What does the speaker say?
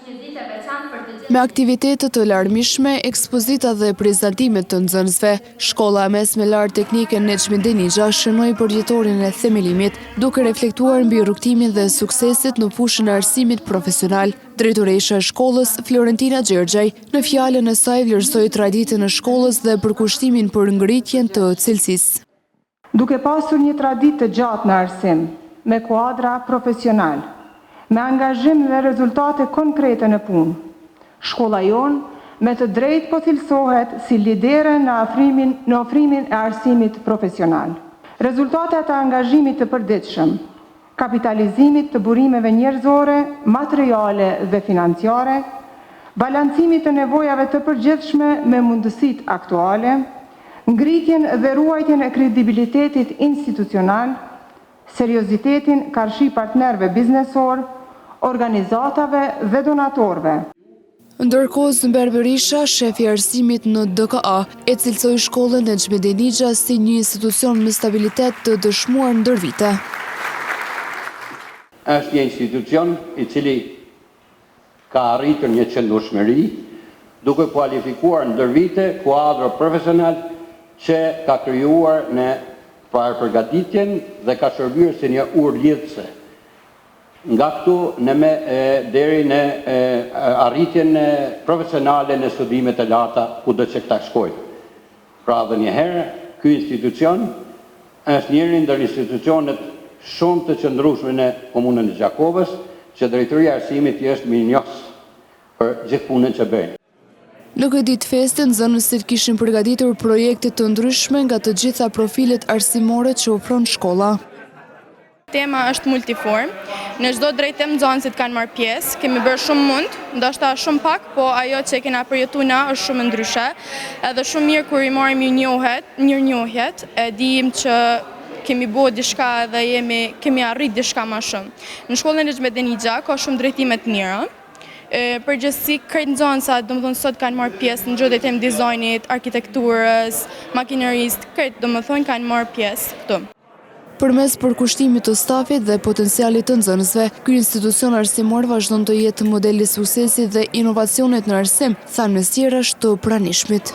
Me aktivitetet të larmishme, ekspozita dhe prezantimet të nxënësve, Shkolla e Mesme Lart Teknike Neçmi Denixha shënoi përjetorin e themelimit, duke reflektuar mbi rrugtimin dhe suksesit në fushën e arsimit profesional. Drejtoresha e shkollës, Florentina Gjergjaj, në fjalën e saj vlerësoi traditën e shkollës dhe përkushtimin për ngritjen të cilësisë. Duke pasur një traditë të gjatë në arsim, me kuadra profesional, me angazhim dhe rezultate konkrete në punë, shkolla jonë me të drejtë po cilësohet si lidere në ofrimin e arsimit profesional. Rezultatet e angazhimit të përditshëm, kapitalizimit të burimeve njerëzore, materiale dhe financiare, balancimit të nevojave të përgjithshme me mundësitë aktuale, ngritjen dhe ruajtjen e kredibilitetit institucional, seriozitetin karshi partnerve biznesor, organizatave dhe donatorve. Ndërkohë Zëmber Berisha, shefi arsimit në DKA, e cilësoi shkollën Neçmi Denixha si një institucion me stabilitet të dëshmuar ndër vite. Është një institucion i cili ka arritur një qëndrueshmëri, duke kualifikuar ndër vite kuadro profesional që ka krijuar në përgatitjen dhe ka shërbyer si një urë lidhëse. Nga këtu deri në arritjen profesionale në studimet e larta kudo që këta shkojnë. Pra dhe njëherë, ky institucion është njëri ndër institucionet shumë të qëndrueshme në komunën e Gjakovës, që drejtoria e arsimit i është mirënjohës për gjithë punën që bëjnë. Në këtë ditë feste, nxënësit kishin përgatitur projekte të ndryshme nga të gjitha profilet arsimore që ofron shkolla. Tema është multiform, në çdo drejtim nxënësit kanë marrë pjesë, kemi bërë shumë mund, ndoshta shumë pak, po ajo që kena përjetuar na është shumë ndryshe, edhe shumë mirë kur i marrim mirënjohjet, e dijmë që kemi bërë diçka dhe kemi arrit diçka më shumë. Në shkollën Neçmi Denixha ka shumë drejtime të mira. Përgjithësi krejt nxënësat, domethënë sot kanë marrë pjesë në çdo drejtim dizajnit, arkitekturës, makinerisë, krejt domethënë kanë marrë pjesë këtu. Përmes përkushtimit të stafit dhe potencialit të nxënësve, ky institucion arsimor vazhdon të jetë model i suksesit dhe inovacionit në arsim, thanë mesjerash të pranishmit.